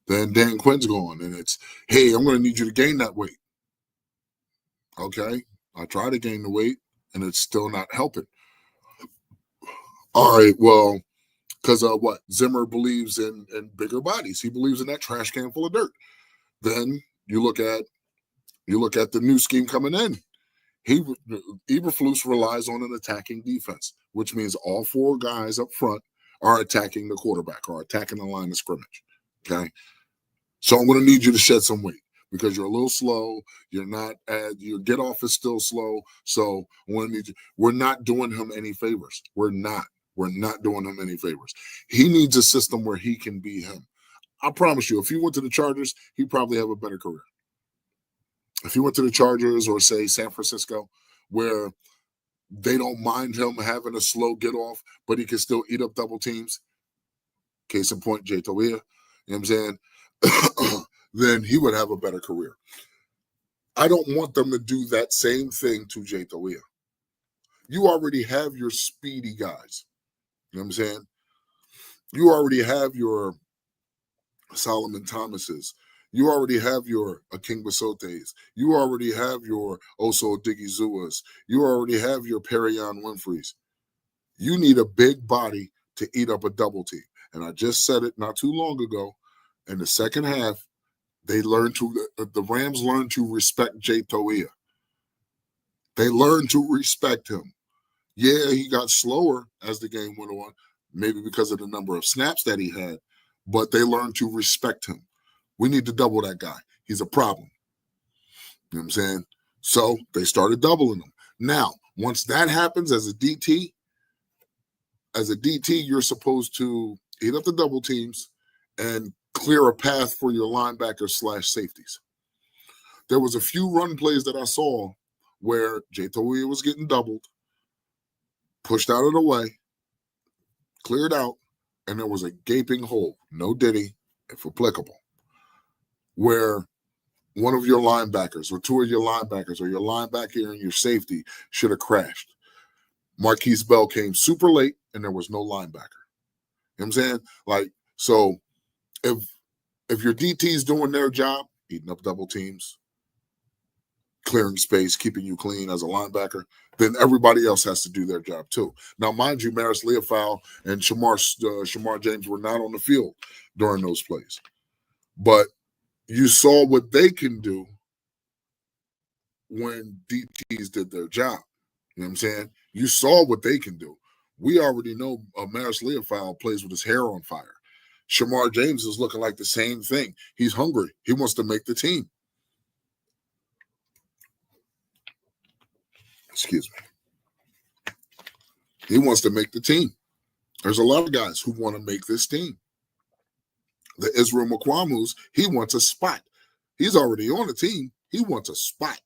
Then Dan Quinn's going, and it's, hey, I'm going to need you to gain that weight. Okay? I try to gain the weight, and it's still not helping. All right, well, because what? Zimmer believes in bigger bodies. He believes in that trash can full of dirt. Then you look at the new scheme coming in. Eberflus relies on an attacking defense, which means all four guys up front are attacking the quarterback or attacking the line of scrimmage. Okay, so I'm going to need you to shed some weight because you're a little slow. Your get off is still slow. So I'm going to need you. We're not doing him any favors. We're not doing him any favors. He needs a system where he can be him. I promise you, if he went to the Chargers, he'd probably have a better career. If he went to the Chargers or, say, San Francisco, where they don't mind him having a slow get off, but he can still eat up double teams, case in point, Jay Toia, you know what I'm saying? Then he would have a better career. I don't want them to do that same thing to Jay Toia. You already have your speedy guys. You know what I'm saying? You already have your Solomon Thomases. You already have your Aking Basotes. You already have your Oso Digizuas. You already have your Perion Winfreys. You need a big body to eat up a double team. And I just said it not too long ago. In the second half, the Rams learned to respect Jay Toia. They learned to respect him. Yeah, he got slower as the game went on, maybe because of the number of snaps that he had, but they learned to respect him. We need to double that guy. He's a problem. You know what I'm saying? So they started doubling him. Now, once that happens as a DT, you're supposed to eat up the double teams and clear a path for your linebackers / safeties. There was a few run plays that I saw where Jay Toia was getting doubled, pushed out of the way, cleared out, and there was a gaping hole, no diddy, if applicable, where one of your linebackers or two of your linebackers or your linebacker and your safety should have crashed. Marquise Bell came super late, and there was no linebacker. You know what I'm saying? Like, so if your DT's doing their job, eating up double teams, clearing space, keeping you clean as a linebacker, then everybody else has to do their job too. Now, mind you, Maris Leofau and Shamar James were not on the field during those plays. But you saw what they can do when DTs did their job. You know what I'm saying? You saw what they can do. We already know Maris Leofau plays with his hair on fire. Shamar James is looking like the same thing. He's hungry. He wants to make the team. Excuse me. He wants to make the team. There's a lot of guys who want to make this team. The Israel Mukwamus, he wants a spot. He's already on the team. He wants a spot.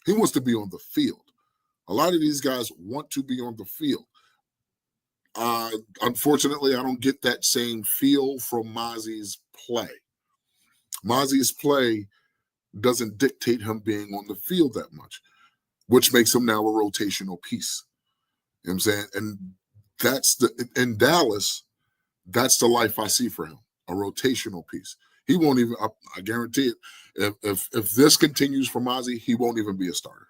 He wants to be on the field. A lot of these guys want to be on the field. Unfortunately, I don't get that same feel from Mozzie's play. Mozzie's play doesn't dictate him being on the field that much, which makes him now a rotational piece. You know what I'm saying? And in Dallas, that's the life I see for him, a rotational piece. He won't even, I guarantee it, if this continues for Mozzie, he won't even be a starter.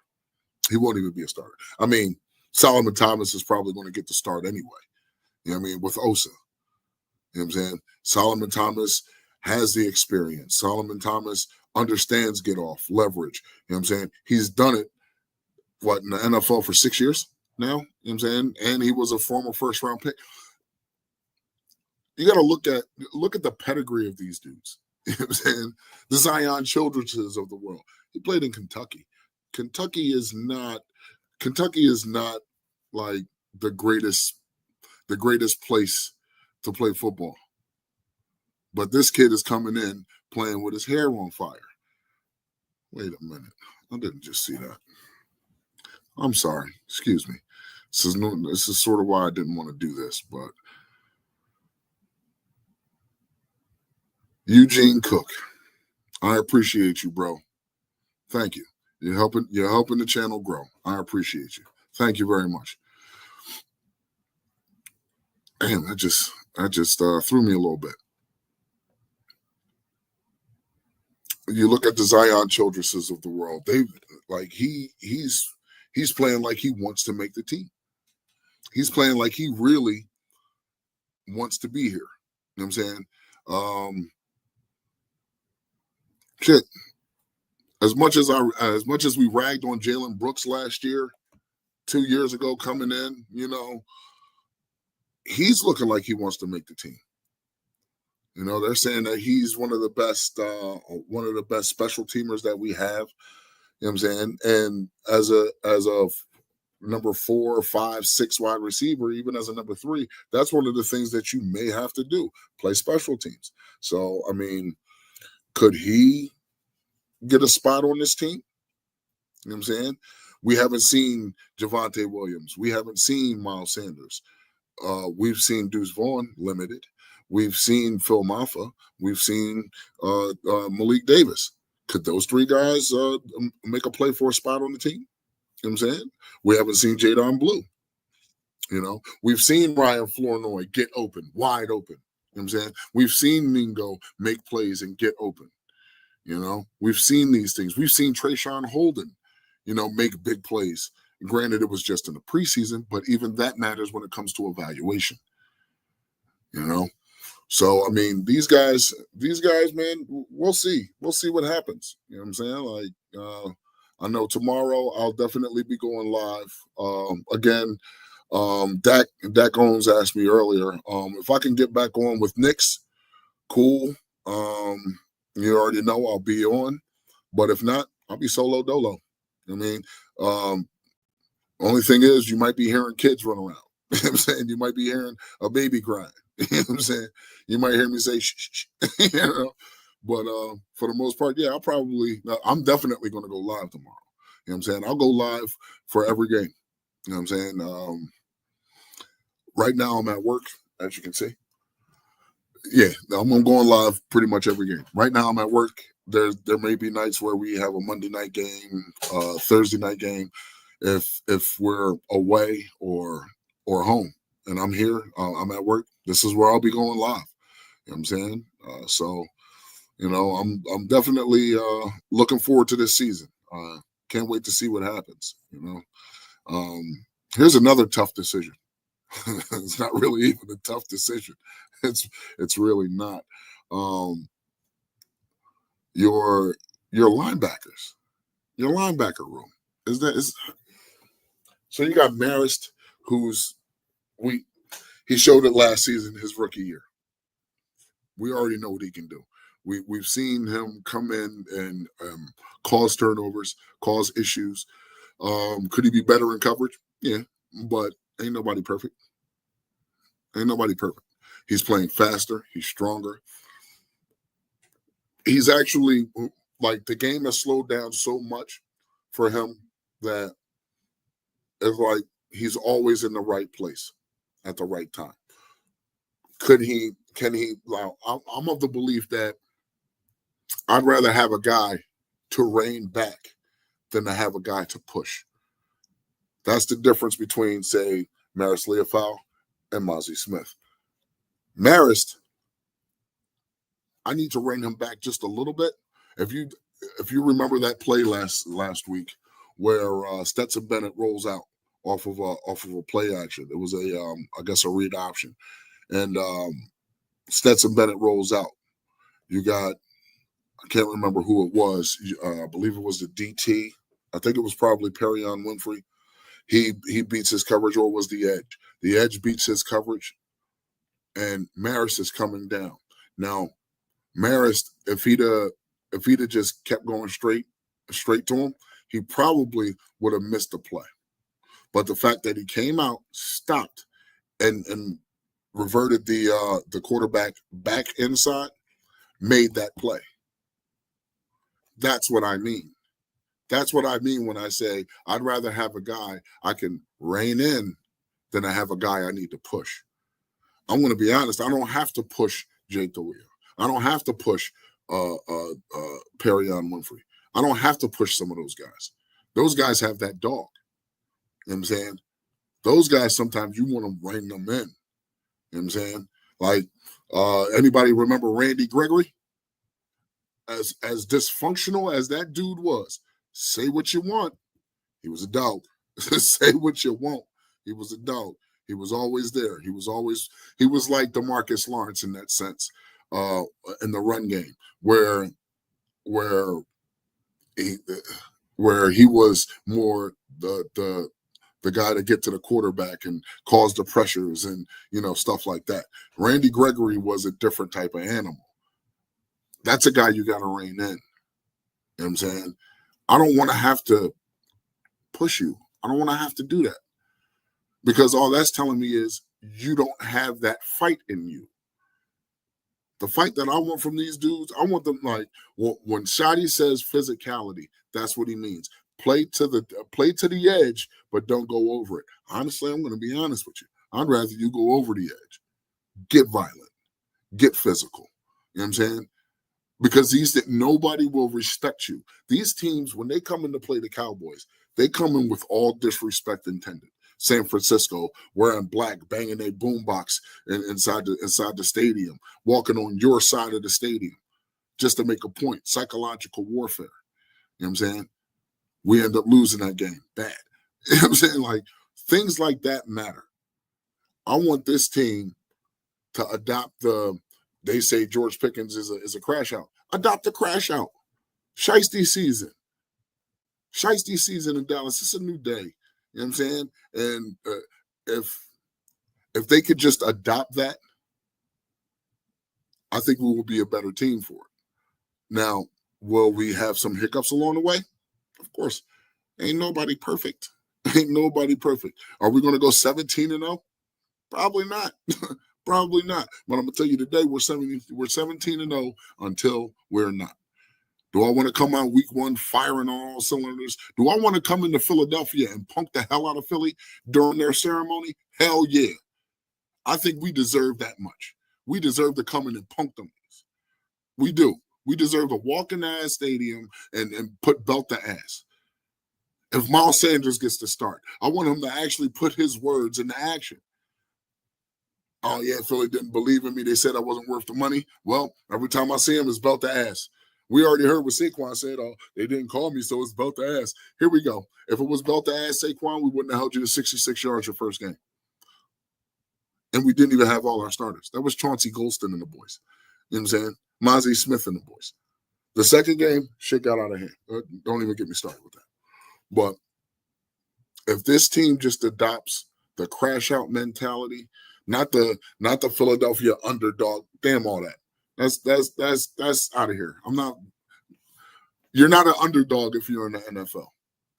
He won't even be a starter. I mean, Solomon Thomas is probably going to get the start anyway. You know what I mean? With Osa. You know what I'm saying? Solomon Thomas has the experience. Solomon Thomas understands get off, leverage. You know what I'm saying? He's done it, in the NFL for 6 years now? You know what I'm saying? And he was a former first-round pick. You got to look at the pedigree of these dudes. You know what I'm saying? The Zion Childresses of the world. He played in Kentucky. Kentucky is not like the greatest place to play football. But this kid is coming in playing with his hair on fire. Wait a minute. I didn't just see that. I'm sorry. Excuse me. This is sort of why I didn't want to do this, but Eugene Cook, I appreciate you, bro. Thank you. You're helping the channel grow. I appreciate you. Thank you very much. Damn, that just threw me a little bit. You look at the Zion Childresses of the world. He's playing like he wants to make the team. He's playing like he really wants to be here. You know what I'm saying? Shit. As much as we ragged on Jalen Brooks last year, 2 years ago coming in, he's looking like he wants to make the team. They're saying that he's one of the best special teamers that we have. You know what I'm saying? And as a number 4, 5, 6 wide receiver, even as a number 3, that's one of the things that you may have to do, play special teams. So, I mean, could he get a spot on this team? You know what I'm saying? We haven't seen Javonte Williams. We haven't seen Miles Sanders. We've seen Deuce Vaughn limited. We've seen Phil Maffa. We've seen Malik Davis. Could those 3 guys make a play for a spot on the team? You know what I'm saying? We haven't seen Jadon Blue. We've seen Ryan Flournoy get open, wide open. You know what I'm saying? We've seen Mingo make plays and get open. We've seen these things. We've seen Trayshawn Holden, make big plays. Granted, it was just in the preseason, but even that matters when it comes to evaluation. So, I mean, these guys, man, we'll see. We'll see what happens. You know what I'm saying? I know tomorrow I'll definitely be going live. Again, Dak Owens asked me earlier, if I can get back on with Knicks, cool. You already know I'll be on. But if not, I'll be solo dolo. I mean, only thing is you might be hearing kids run around. You know what I'm saying? You might be hearing a baby crying. You know what I'm saying? You might hear me say shh, shh, shh. But for the most part, yeah, I'm definitely going to go live tomorrow. You know what I'm saying? I'll go live for every game. You know what I'm saying? Right now I'm at work, as you can see. Yeah, I'm going live pretty much every game. Right now I'm at work. There may be nights where we have a Monday night game, Thursday night game, if we're away or home. And I'm here, I'm at work. This is where I'll be going live. You know what I'm saying? So, I'm definitely looking forward to this season. Can't wait to see what happens. Here's another tough decision. It's not really even a tough decision. It's really not. Your linebackers, your linebacker room is so you got Marist, he showed it last season, his rookie year. We already know what he can do. We've seen him come in and cause turnovers, cause issues. Could he be better in coverage? Yeah, but ain't nobody perfect. He's playing faster. He's stronger. He's actually, like, the game has slowed down so much for him that it's like he's always in the right place at the right time. Can he, I'm of the belief that I'd rather have a guy to rein back than to have a guy to push. That's the difference between, say, Marist Liufau and Mozzie Smith. Marist, I need to rein him back just a little bit. If you remember that play last week where Stetson Bennett rolls out off of a play action, it was a read option, and Stetson Bennett rolls out. You got, I can't remember who it was. I believe it was the DT. I think it was probably Perion Winfrey. He beats his coverage, or was the edge. The edge beats his coverage, and Maris is coming down. Now, Maris, if he'd have just kept going straight to him, he probably would have missed the play. But the fact that he came out, stopped, and reverted the quarterback back inside, made that play. That's what I mean. That's what I mean when I say I'd rather have a guy I can rein in than I have a guy I need to push. I'm going to be honest. I don't have to push Jay Thoria. I don't have to push Perion Winfrey. I don't have to push some of those guys. Those guys have that dog. You know what I'm saying? Those guys, sometimes you want to rein them in. You know what I'm saying? Like, anybody remember Randy Gregory? As dysfunctional as that dude was, say what you want, he was a dog. Say what you want, he was a dog. He was always there. He was like DeMarcus Lawrence in that sense, in the run game, where he was more the guy to get to the quarterback and cause the pressures and stuff like that. Randy Gregory was a different type of animal. That's a guy you got to rein in. You know what I'm saying? I don't want to have to push you. I don't want to have to do that. Because all that's telling me is you don't have that fight in you. The fight that I want from these dudes, I want them like, when Shotty says physicality, that's what he means. Play to the edge, but don't go over it. Honestly, I'm going to be honest with you. I'd rather you go over the edge. Get violent. Get physical. You know what I'm saying? Because nobody will respect you. These teams, when they come in to play the Cowboys, they come in with all disrespect intended. San Francisco wearing black, banging a boombox inside the stadium, walking on your side of the stadium just to make a point. Psychological warfare. You know what I'm saying? We end up losing that game. Bad. You know what I'm saying? Like, things like that matter. I want this team to adopt they say George Pickens is a crash out. Adopt a crash out. Shiesty season. Shiesty season in Dallas. It's a new day. You know what I'm saying? And if they could just adopt that, I think we will be a better team for it. Now, will we have some hiccups along the way? Of course. Ain't nobody perfect. Ain't nobody perfect. Are we going to go 17-0? Probably not. Probably not. But I'm going to tell you today, we're 17-0 until we're not. Do I want to come out week one firing on all cylinders? Do I want to come into Philadelphia and punk the hell out of Philly during their ceremony? Hell yeah. I think we deserve that much. We deserve to come in and punk them. We do. We deserve to walk in the ass stadium and put belt to ass. If Miles Sanders gets to start, I want him to actually put his words into action. Oh, yeah, Philly didn't believe in me. They said I wasn't worth the money. Well, every time I see him, it's belt to ass. We already heard what Saquon said. Oh, they didn't call me, so it's belt to ass. Here we go. If it was belt to ass, Saquon, we wouldn't have held you to 66 yards your first game. And we didn't even have all our starters. That was Chauncey Golston and the boys. You know what I'm saying? Mozzie Smith and the boys. The second game, shit got out of hand. Don't even get me started with that. But if this team just adopts the crash out mentality, not the Philadelphia underdog, damn all that. That's out of here. You're not an underdog if you're in the NFL.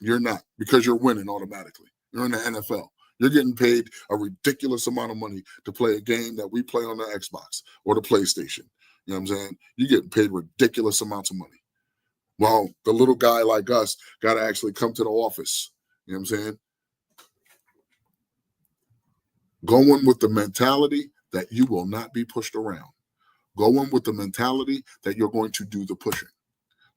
You're not, because you're winning automatically. You're in the NFL. You're getting paid a ridiculous amount of money to play a game that we play on the Xbox or the PlayStation. You know what I'm saying? You're getting paid ridiculous amounts of money. Well, the little guy like us got to actually come to the office. You know what I'm saying? Going with the mentality that you will not be pushed around. Going with the mentality that you're going to do the pushing.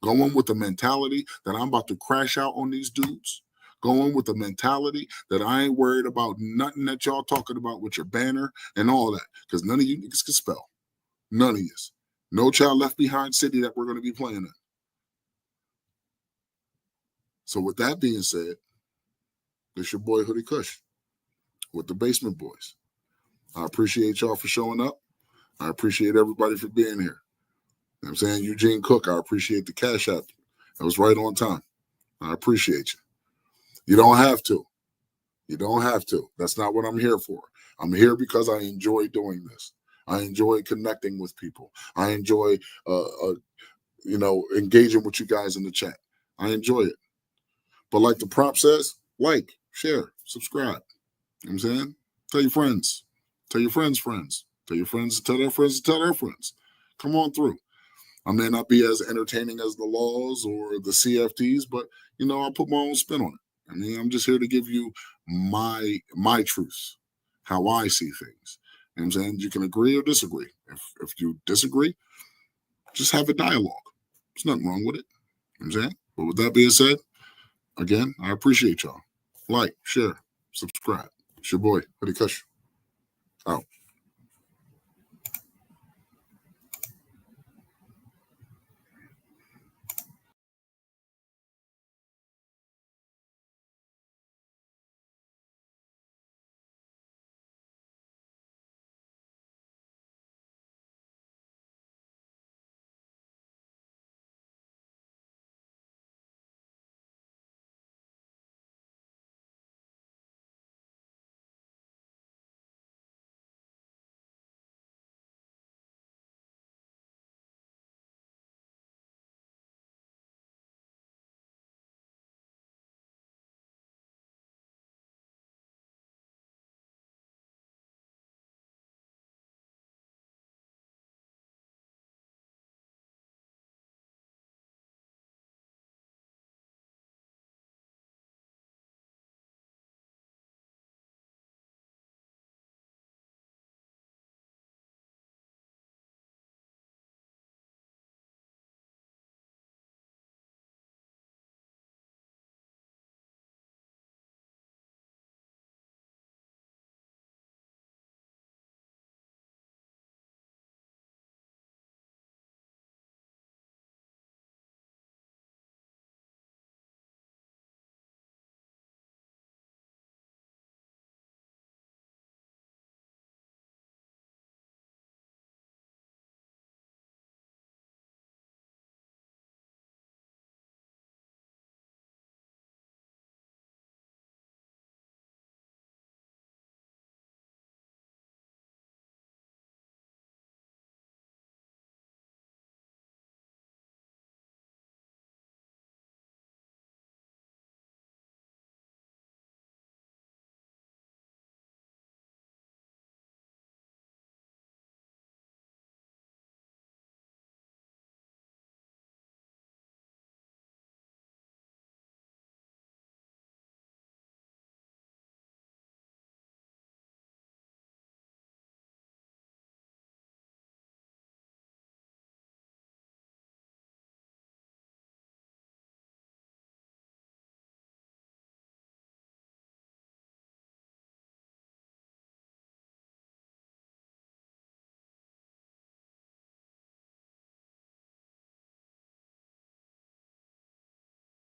Going with the mentality that I'm about to crash out on these dudes. Going with the mentality that I ain't worried about nothing that y'all talking about with your banner and all that. Because none of you niggas can spell. None of you. No Child Left Behind city that we're going to be playing in. So with that being said, it's your boy Hoodie Kush with the Basement Boys. I appreciate y'all for showing up. I appreciate everybody for being here. You know what I'm saying? Eugene Cook, I appreciate the cash app. That was right on time. I appreciate you. You don't have to. You don't have to. That's not what I'm here for. I'm here because I enjoy doing this. I enjoy connecting with people. I enjoy, engaging with you guys in the chat. I enjoy it. But like the prop says, like, share, subscribe. You know what I'm saying? Tell your friends. Tell your friends' friends. Tell your friends to tell their friends to tell their friends. Come on through. I may not be as entertaining as the laws or the CFTs, but, I'll put my own spin on it. I mean, I'm just here to give you my truth, how I see things. You know what I'm saying? You can agree or disagree. If you disagree, just have a dialogue. There's nothing wrong with it. You know what I'm saying? But with that being said, again, I appreciate y'all. Like, share, subscribe. It's your boy, Hoodie Kush. Out.